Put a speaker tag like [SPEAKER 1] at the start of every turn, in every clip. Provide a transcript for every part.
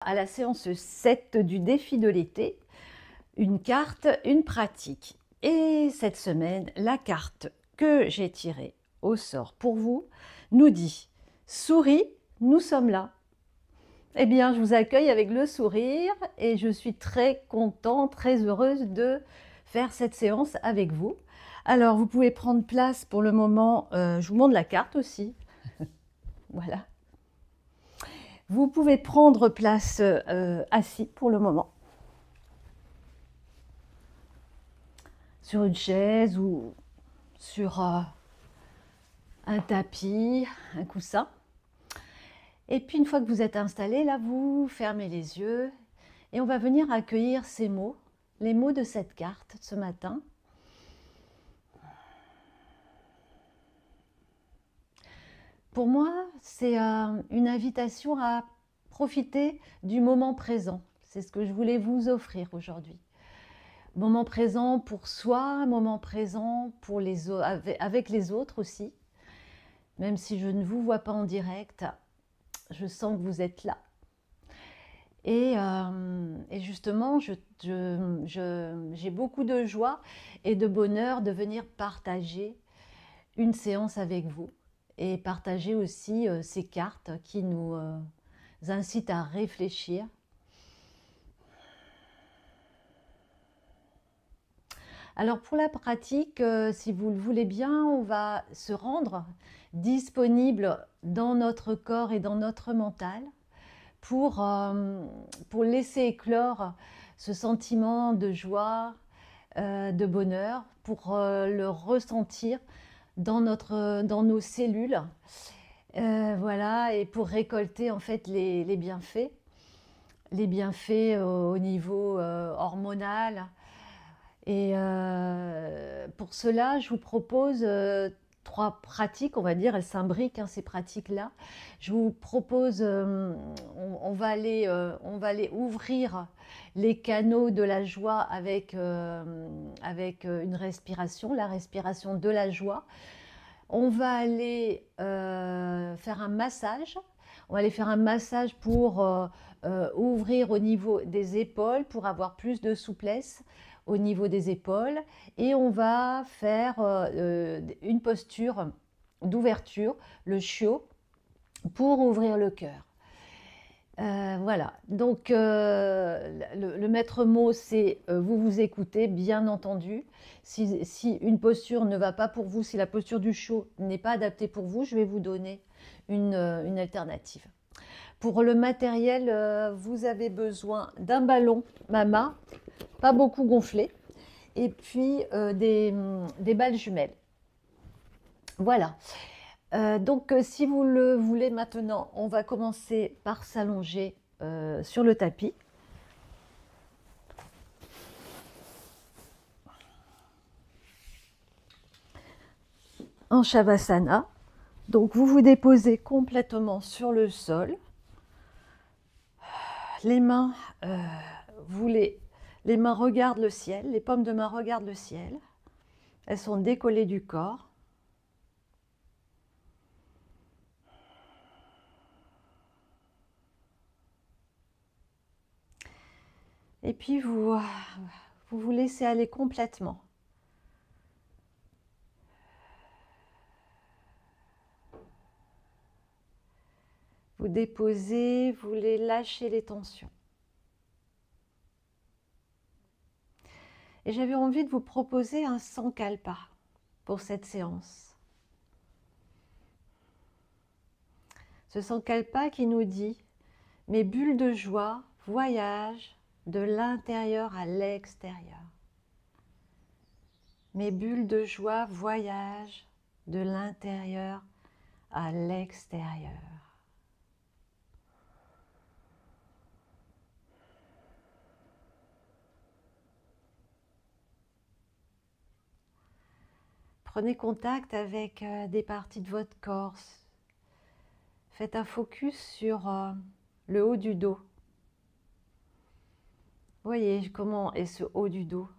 [SPEAKER 1] À la séance 7 du défi de l'été, une carte, une pratique. Et cette semaine, la carte que j'ai tirée au sort pour vous nous dit « Souris, nous sommes là ». Eh bien, je vous accueille avec le sourire et je suis très contente, très heureuse de faire cette séance avec vous. Alors, vous pouvez prendre place pour le moment, je vous montre la carte aussi. Voilà. Vous pouvez prendre place assis pour le moment, sur une chaise ou sur un tapis, un coussin. Et puis une fois que vous êtes installé, là, vous fermez les yeux et on va venir accueillir ces mots, les mots de cette carte ce matin. Pour moi, c'est une invitation à profiter du moment présent. C'est ce que je voulais vous offrir aujourd'hui. Moment présent pour soi, moment présent pour avec les autres aussi. Même si je ne vous vois pas en direct, je sens que vous êtes là. Et justement, j'ai beaucoup de joie et de bonheur de venir partager une séance avec vous et partager aussi ces cartes qui nous incitent à réfléchir. Alors pour la pratique, si vous le voulez bien, on va se rendre disponible dans notre corps et dans notre mental pour laisser éclore ce sentiment de joie, de bonheur, pour le ressentir dans nos cellules, voilà, et pour récolter en fait les bienfaits au niveau hormonal. Et pour cela, je vous propose 3 pratiques, on va dire, elles s'imbriquent, hein, ces pratiques-là. Je vous propose, on va aller ouvrir les canaux de la joie avec une respiration, la respiration de la joie. On va aller faire un massage. On va aller faire un massage pour ouvrir au niveau des épaules, pour avoir plus de souplesse au niveau des épaules. Et on va faire une posture d'ouverture, le chiot, pour ouvrir le cœur. Voilà, donc le maître mot, c'est vous écoutez, bien entendu. Si une posture ne va pas pour vous, si la posture du chiot n'est pas adaptée pour vous, je vais vous donner une alternative. Pour le matériel, vous avez besoin d'un ballon Mama, pas beaucoup gonflé, et puis des balles jumelles. Voilà. Donc, si vous le voulez maintenant, on va commencer par s'allonger sur le tapis. En Shavasana. Donc, vous vous déposez complètement sur le sol. Les mains, les mains regardent le ciel, les paumes de main regardent le ciel. Elles sont décollées du corps. Et puis, vous vous laissez aller complètement. Vous déposez, vous les lâchez les tensions. Et j'avais envie de vous proposer un sankalpa pour cette séance. Ce sankalpa qui nous dit « Mes bulles de joie voyagent de l'intérieur à l'extérieur. Mes bulles de joie voyagent de l'intérieur à l'extérieur. » Prenez contact avec des parties de votre corps. Faites un focus sur le haut du dos. Voyez comment est ce haut du dos.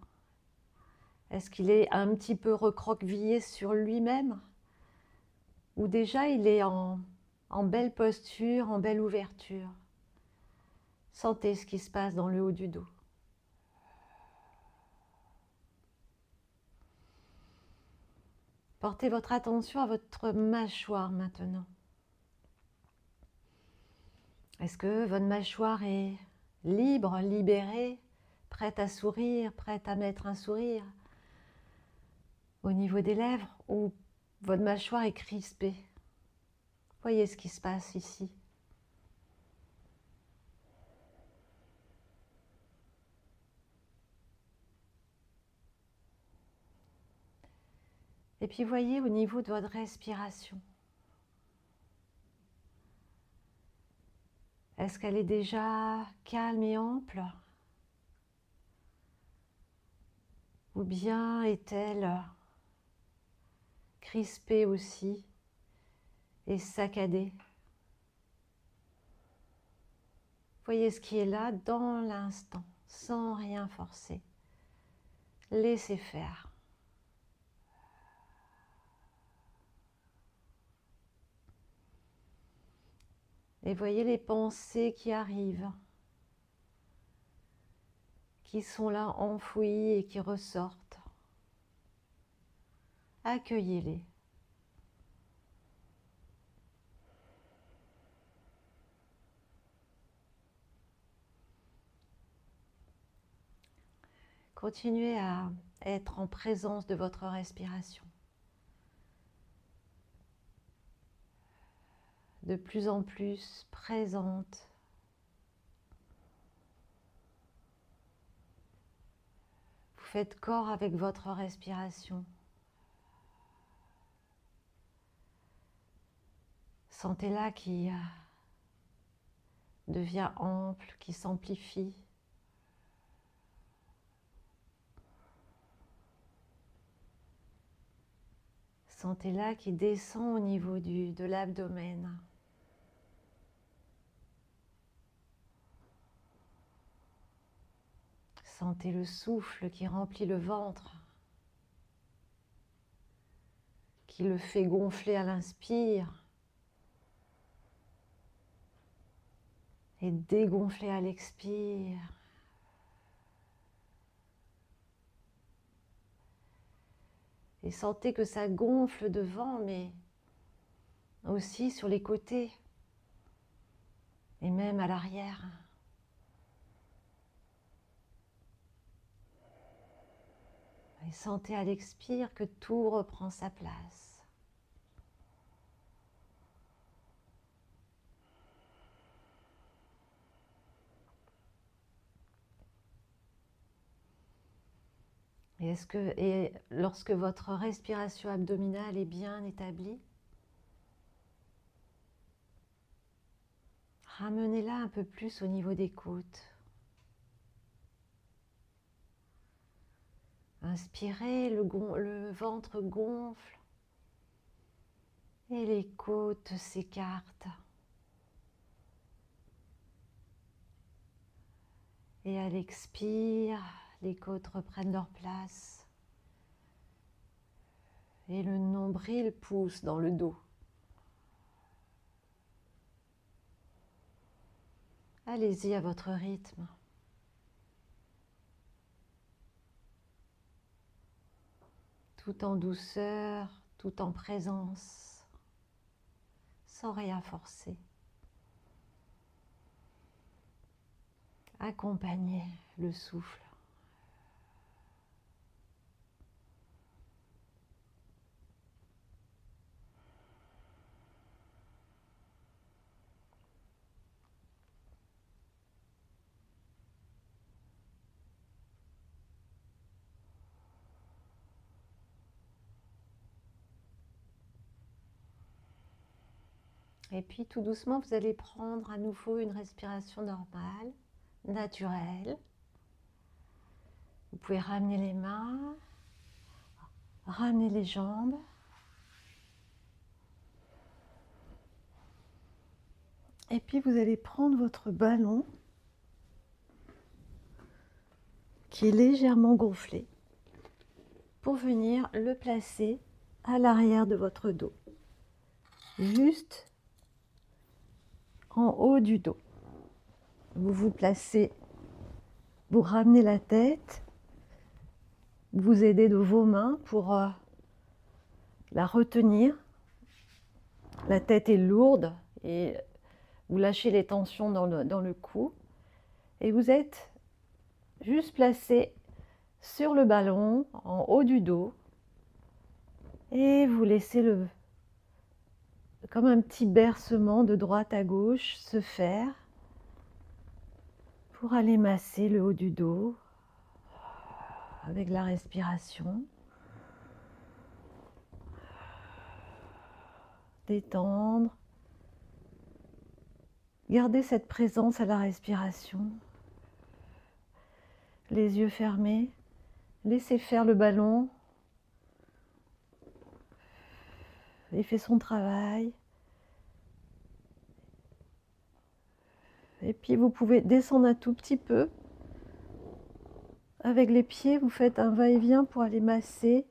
[SPEAKER 1] Est-ce qu'il est un petit peu recroquevillé sur lui-même? Ou déjà il est en belle posture, en belle ouverture? Sentez ce qui se passe dans le haut du dos. Portez votre attention à votre mâchoire maintenant. Est-ce que votre mâchoire est libre, libérée, prête à sourire, prête à mettre un sourire au niveau des lèvres, ou votre mâchoire est crispée? Voyez ce qui se passe ici. Et puis voyez au niveau de votre respiration. Est-ce qu'elle est déjà calme et ample? Ou bien est-elle crispée aussi et saccadée? Voyez ce qui est là dans l'instant, sans rien forcer. Laissez faire. Et voyez les pensées qui arrivent, qui sont là enfouies et qui ressortent. Accueillez-les. Continuez à être en présence de votre respiration. De plus en plus présente. Vous faites corps avec votre respiration. Sentez-la qui devient ample, qui s'amplifie. Sentez-la qui descend au niveau de l'abdomen. Sentez le souffle qui remplit le ventre, qui le fait gonfler à l'inspire et dégonfler à l'expire. Et sentez que ça gonfle devant, mais aussi sur les côtés et même à l'arrière. Et sentez à l'expire que tout reprend sa place. Et lorsque votre respiration abdominale est bien établie, ramenez-la un peu plus au niveau des côtes. Inspirez, le ventre gonfle et les côtes s'écartent. Et à l'expire, les côtes reprennent leur place. Et le nombril pousse dans le dos. Allez-y à votre rythme. Tout en douceur, tout en présence, sans rien forcer. Accompagnez le souffle. Et puis tout doucement, vous allez prendre à nouveau une respiration normale, naturelle. Vous pouvez ramener les mains, ramener les jambes. Et puis vous allez prendre votre ballon qui est légèrement gonflé pour venir le placer à l'arrière de votre dos, juste en haut du dos. vous vous placez, vous ramenez la tête, vous aidez de vos mains pour la retenir. La tête est lourde et vous lâchez les tensions dans le cou. Et vous êtes juste placé sur le ballon, en haut du dos. Et vous laissez comme un petit bercement de droite à gauche se faire pour aller masser le haut du dos avec la respiration. Détendre. Gardez cette présence à la respiration. Les yeux fermés. Laissez faire le ballon. Il fait son travail. Et puis vous pouvez descendre un tout petit peu. Avec les pieds, vous faites un va-et-vient pour aller masser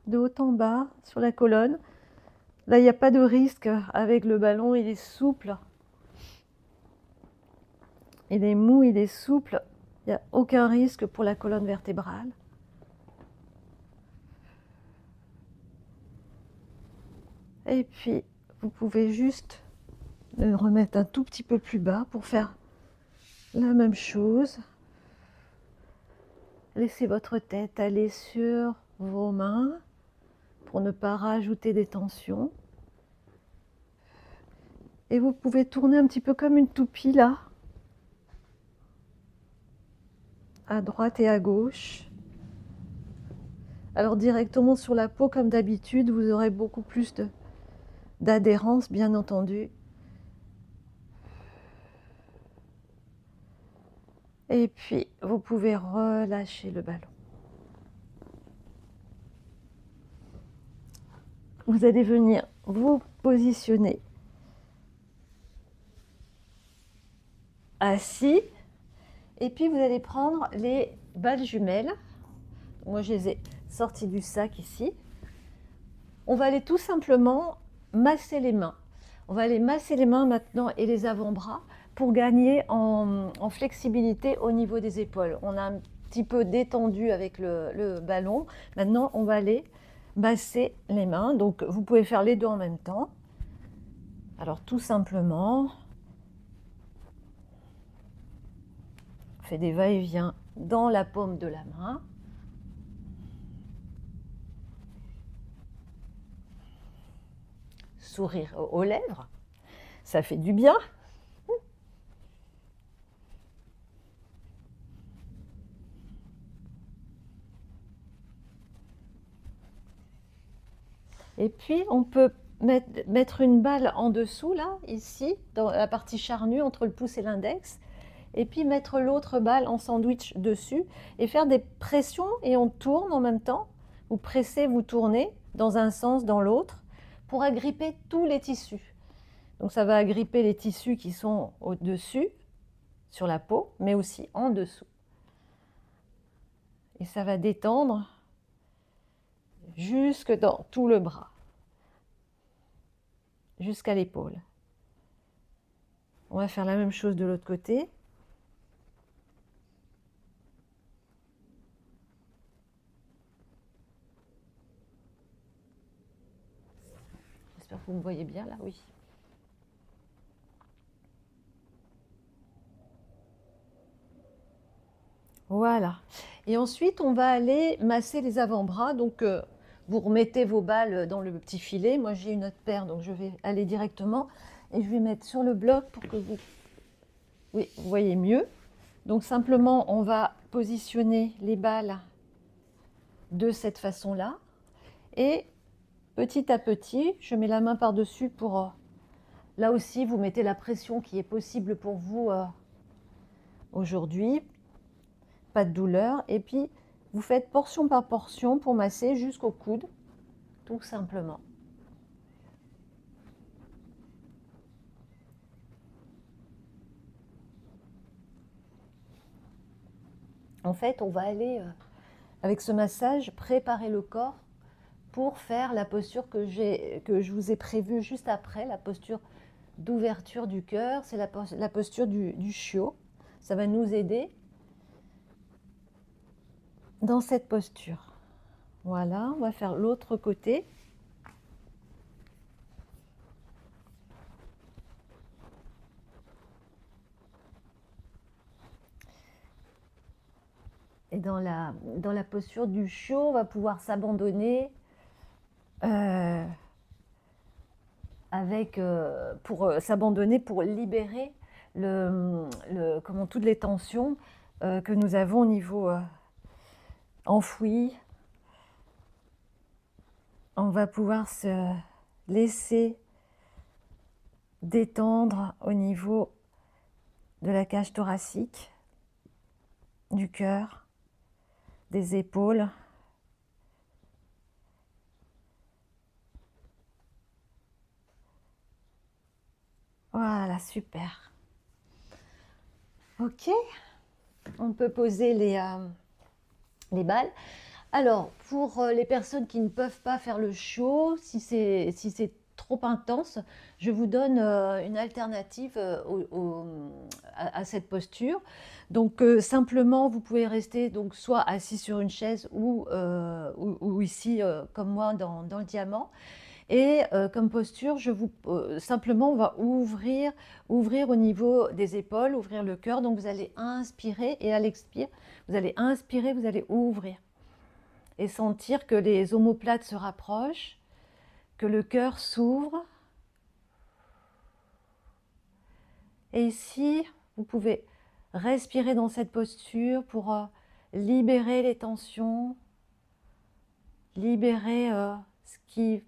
[SPEAKER 1] de haut en bas sur la colonne. Là, il n'y a pas de risque avec le ballon, il est souple. Il est mou, il est souple. Il n'y a aucun risque pour la colonne vertébrale. Et puis, vous pouvez juste le remettre un tout petit peu plus bas pour faire la même chose. Laissez votre tête aller sur vos mains pour ne pas rajouter des tensions. Et vous pouvez tourner un petit peu comme une toupie là, à droite et à gauche. Alors directement sur la peau comme d'habitude, vous aurez beaucoup plus d'adhérence bien entendu. Et puis vous pouvez relâcher le ballon. Vous allez venir vous positionner assis. Et puis vous allez prendre les balles jumelles. Moi je les ai sorties du sac ici. On va aller tout simplement masser les mains. On va aller masser les mains maintenant et les avant-bras pour gagner en flexibilité au niveau des épaules. On a un petit peu détendu avec le ballon. Maintenant on va aller masser les mains. Donc vous pouvez faire les deux en même temps. Alors tout simplement, on fait des va-et-vient dans la paume de la main. Sourire aux lèvres, ça fait du bien. Et puis on peut mettre une balle en dessous là, ici, dans la partie charnue entre le pouce et l'index, et puis mettre l'autre balle en sandwich dessus et faire des pressions et on tourne en même temps. Vous pressez, vous tournez dans un sens, dans l'autre, pour agripper tous les tissus. Donc ça va agripper les tissus qui sont au-dessus, sur la peau, mais aussi en dessous. Et ça va détendre jusque dans tout le bras, jusqu'à l'épaule. On va faire la même chose de l'autre côté. J'espère que vous me voyez bien là, oui. Voilà. Et ensuite, on va aller masser les avant-bras. Donc, vous remettez vos balles dans le petit filet. Moi, j'ai une autre paire, donc je vais aller directement. Et je vais mettre sur le bloc pour que vous voyez mieux. Donc, simplement, on va positionner les balles de cette façon-là. Et petit à petit, je mets la main par-dessus pour... là aussi, vous mettez la pression qui est possible pour vous aujourd'hui. Pas de douleur. Et puis, vous faites portion par portion pour masser jusqu'au coude, tout simplement. En fait, on va aller, avec ce massage, préparer le corps pour faire la posture que je vous ai prévue juste après, la posture d'ouverture du cœur, c'est la posture du chiot. Ça va nous aider dans cette posture. Voilà, on va faire l'autre côté. Et dans la posture du chiot, on va pouvoir s'abandonner pour s'abandonner, pour libérer toutes les tensions que nous avons au niveau enfoui. On va pouvoir se laisser détendre au niveau de la cage thoracique, du cœur, des épaules. Voilà, super. Ok, on peut poser les balles. Alors, pour les personnes qui ne peuvent pas faire le chiot, si c'est trop intense, je vous donne une alternative à cette posture. Donc, simplement, vous pouvez rester donc, soit assis sur une chaise ou ici, comme moi, dans le diamant. Et comme posture, simplement, on va ouvrir au niveau des épaules, ouvrir le cœur. Donc, vous allez inspirer et à l'expire, vous allez inspirer, vous allez ouvrir. Et sentir que les omoplates se rapprochent, que le cœur s'ouvre. Et ici, vous pouvez respirer dans cette posture pour libérer les tensions, libérer ce qui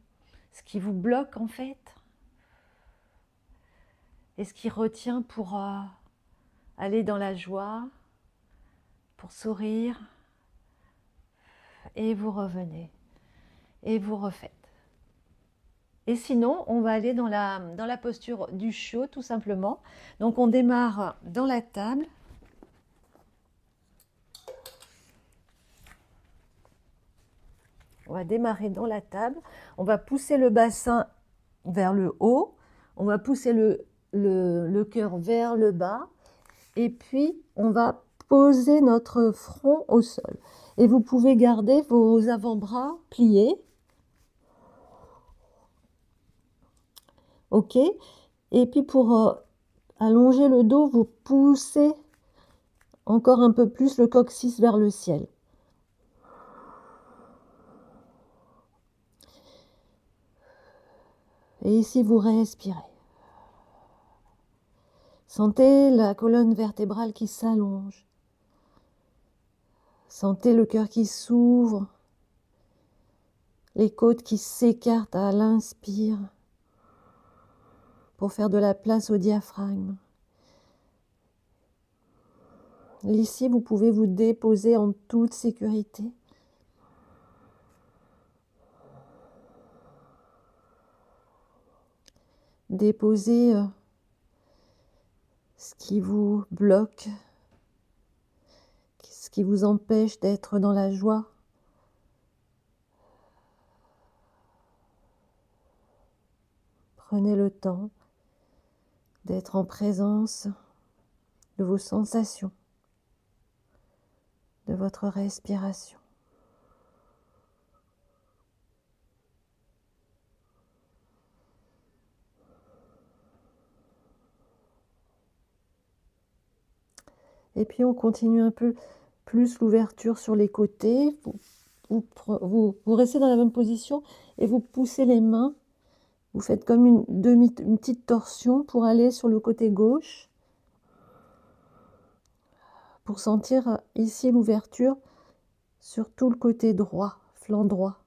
[SPEAKER 1] vous bloque en fait, et ce qui retient pour aller dans la joie, pour sourire, et vous revenez, et vous refaites. Et sinon, on va aller dans la posture du chiot, tout simplement. Donc, on démarre dans la table. On va démarrer dans la table. On va pousser le bassin vers le haut. On va pousser le cœur vers le bas. Et puis, on va poser notre front au sol. Et vous pouvez garder vos avant-bras pliés. Ok. Et puis, pour allonger le dos, vous poussez encore un peu plus le coccyx vers le ciel. Et ici, vous respirez. Sentez la colonne vertébrale qui s'allonge. Sentez le cœur qui s'ouvre. Les côtes qui s'écartent à l'inspire pour faire de la place au diaphragme. Ici, vous pouvez vous déposer en toute sécurité. Déposez ce qui vous bloque, ce qui vous empêche d'être dans la joie. Prenez le temps d'être en présence de vos sensations, de votre respiration. Et puis on continue un peu plus l'ouverture sur les côtés. Vous restez dans la même position et vous poussez les mains. Vous faites comme une petite torsion pour aller sur le côté gauche. Pour sentir ici l'ouverture sur tout le côté droit, flanc droit.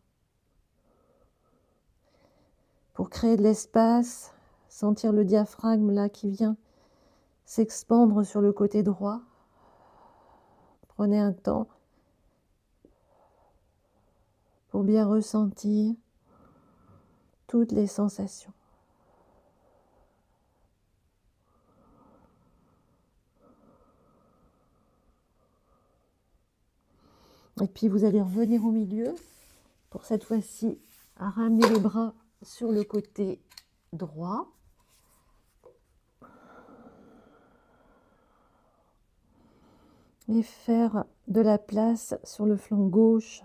[SPEAKER 1] Pour créer de l'espace, sentir le diaphragme là qui vient s'expandre sur le côté droit. Prenez un temps pour bien ressentir toutes les sensations. Et puis vous allez revenir au milieu pour cette fois-ci à ramener les bras sur le côté droit. et faire de la place sur le flanc gauche.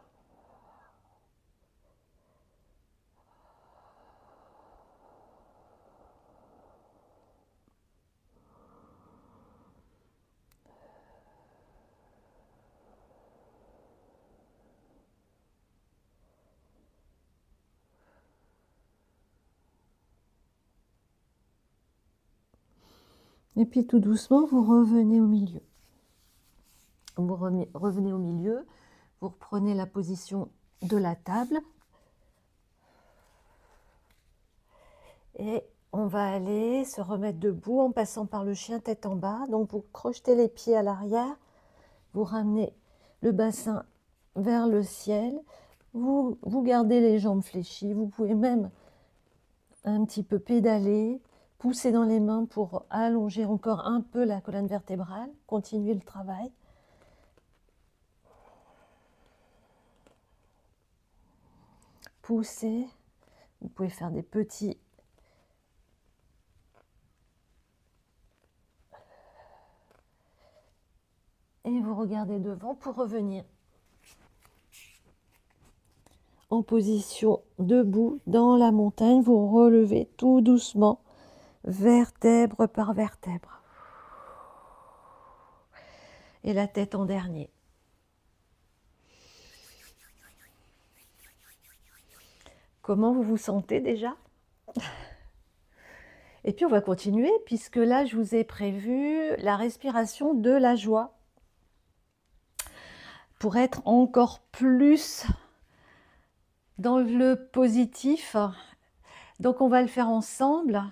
[SPEAKER 1] Et puis tout doucement, vous revenez au milieu. Vous revenez au milieu, vous reprenez la position de la table. Et on va aller se remettre debout en passant par le chien tête en bas. Donc vous crochetez les pieds à l'arrière, vous ramenez le bassin vers le ciel, vous gardez les jambes fléchies, vous pouvez même un petit peu pédaler, pousser dans les mains pour allonger encore un peu la colonne vertébrale, continuer le travail. Poussez, vous pouvez faire des petits et vous regardez devant pour revenir en position debout dans la montagne. Vous relevez tout doucement, vertèbre par vertèbre. Et la tête en dernier. Comment vous vous sentez déjà? Et puis on va continuer puisque là je vous ai prévu la respiration de la joie pour être encore plus dans le positif. Donc on va le faire ensemble.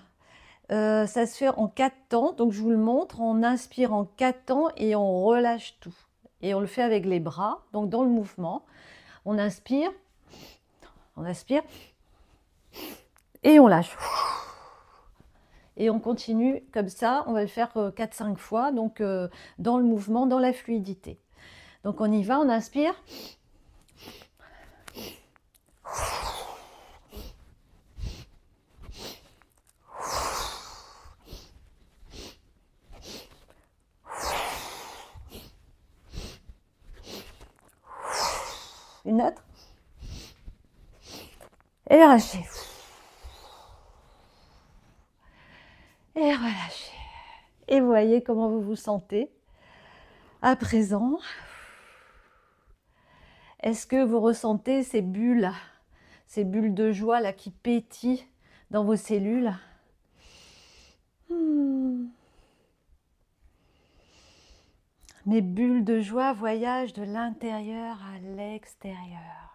[SPEAKER 1] Ça se fait en 4 temps, donc je vous le montre. On inspire en 4 temps et on relâche tout. Et on le fait avec les bras, donc dans le mouvement. On inspire et on lâche. Et on continue comme ça, on va le faire 4-5 fois, donc dans le mouvement, dans la fluidité. Donc on y va, on inspire. Une autre. Et relâchez. Et relâchez. Et voyez comment vous vous sentez à présent. Est-ce que vous ressentez ces bulles de joie là qui pétillent dans vos cellules? Mes bulles de joie voyagent de l'intérieur à l'extérieur.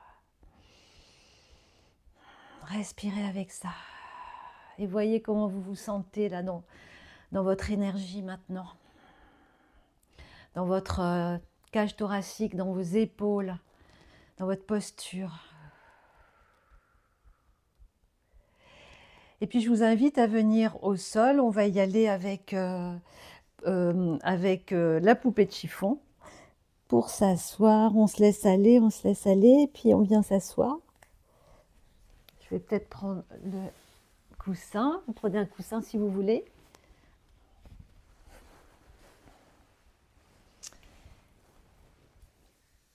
[SPEAKER 1] Respirez avec ça. Et voyez comment vous vous sentez là dans votre énergie maintenant. Dans votre cage thoracique, dans vos épaules, dans votre posture. Et puis je vous invite à venir au sol. On va y aller avec la poupée de chiffon pour s'asseoir. On se laisse aller, et puis on vient s'asseoir. Je vais peut-être prendre le coussin. Vous prenez un coussin si vous voulez.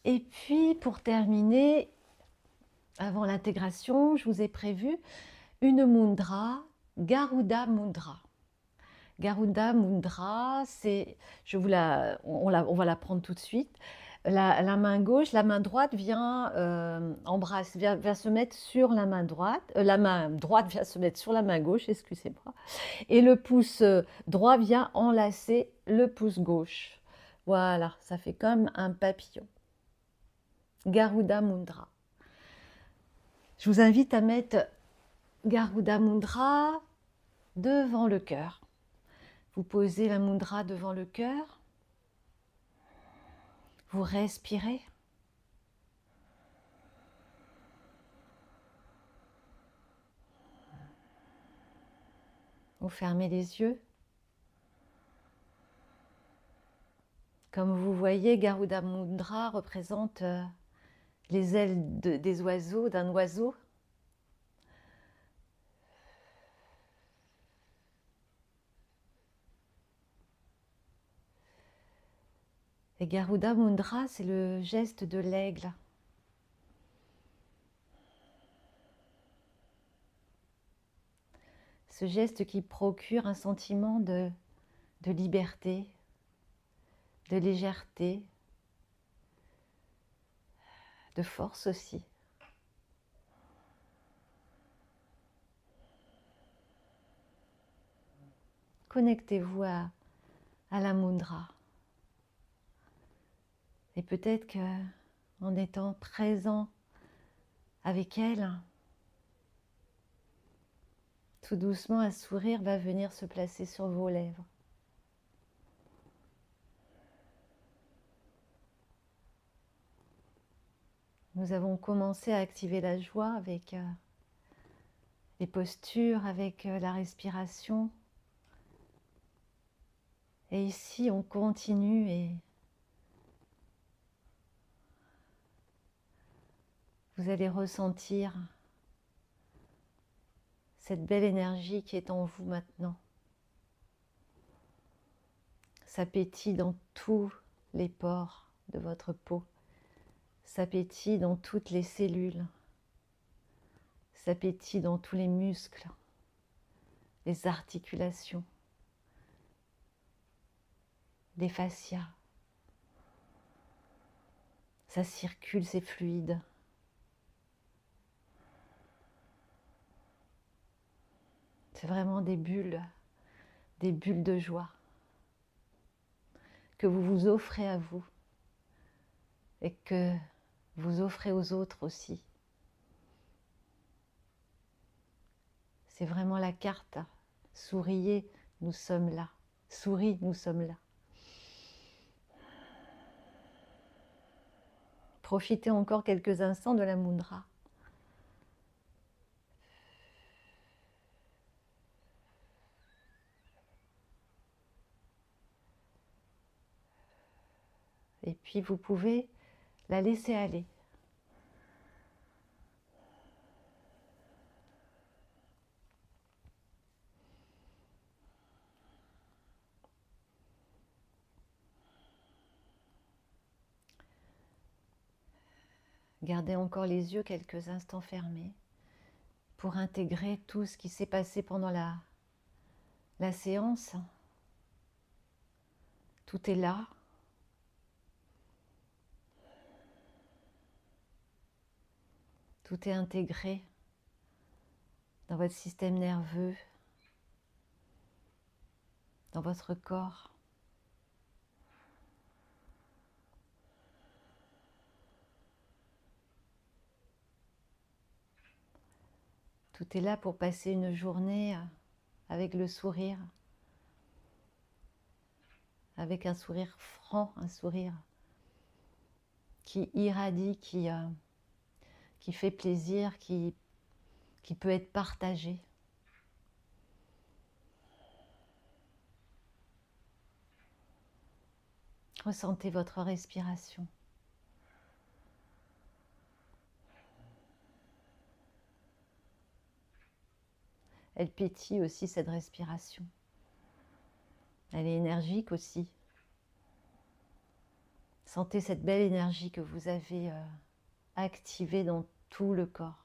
[SPEAKER 1] Et puis pour terminer, avant l'intégration, je vous ai prévu une mudra, Garuda Mudra. Garuda Mudra, on va la prendre tout de suite. La main gauche, la main droite vient vient se mettre sur la main droite. La main droite vient se mettre sur la main gauche, excusez-moi. Et le pouce droit vient enlacer le pouce gauche. Voilà, ça fait comme un papillon. Garuda Mudra. Je vous invite à mettre Garuda Mudra devant le cœur. Vous posez la mudra devant le cœur. Vous respirez. Vous fermez les yeux. Comme vous voyez, Garuda Mudra représente les ailes des oiseaux, d'un oiseau. Et Garuda Mudra, c'est le geste de l'aigle. Ce geste qui procure un sentiment de liberté, de légèreté, de force aussi. Connectez-vous à la mudra. Et peut-être que en étant présent avec elle, tout doucement un sourire va venir se placer sur vos lèvres. Nous avons commencé à activer la joie avec les postures, avec la respiration. Et ici, on continue et vous allez ressentir cette belle énergie qui est en vous maintenant. Ça pétille dans tous les pores de votre peau. Ça pétille dans toutes les cellules. Ça pétille dans tous les muscles, les articulations, les fascias. Ça circule, c'est fluide. C'est vraiment des bulles de joie que vous vous offrez à vous et que vous offrez aux autres aussi. C'est vraiment la carte. Souriez, nous sommes là. Souris, nous sommes là. Profitez encore quelques instants de la mudra. Et puis vous pouvez la laisser aller. Gardez encore les yeux quelques instants fermés pour intégrer tout ce qui s'est passé pendant la séance. Tout est là. Tout est intégré dans votre système nerveux, dans votre corps. Tout est là pour passer une journée avec le sourire, avec un sourire franc, un sourire qui irradie, qui fait plaisir, qui peut être partagé. Ressentez votre respiration. Elle pétille aussi, cette respiration. Elle est énergique aussi. Sentez cette belle énergie que vous avez activée dans tout le corps.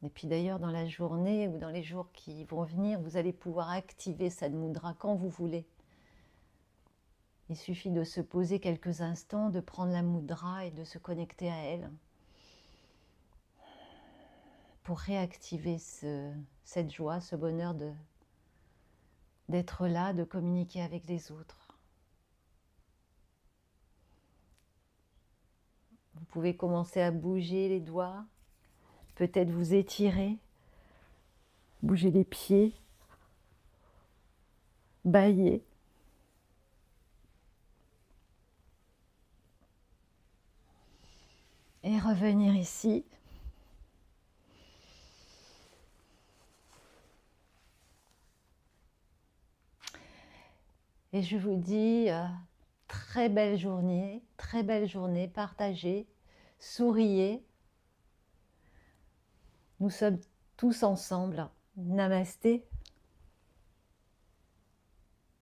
[SPEAKER 1] Et puis d'ailleurs, dans la journée ou dans les jours qui vont venir, vous allez pouvoir activer cette mudra quand vous voulez. Il suffit de se poser quelques instants, de prendre la mudra et de se connecter à elle pour réactiver cette joie, ce bonheur d'être là, de communiquer avec les autres. Vous pouvez commencer à bouger les doigts, peut-être vous étirer, bouger les pieds, bâiller. Et revenir ici. Et je vous dis très belle journée partagée souriez. Nous sommes tous ensemble. Namasté.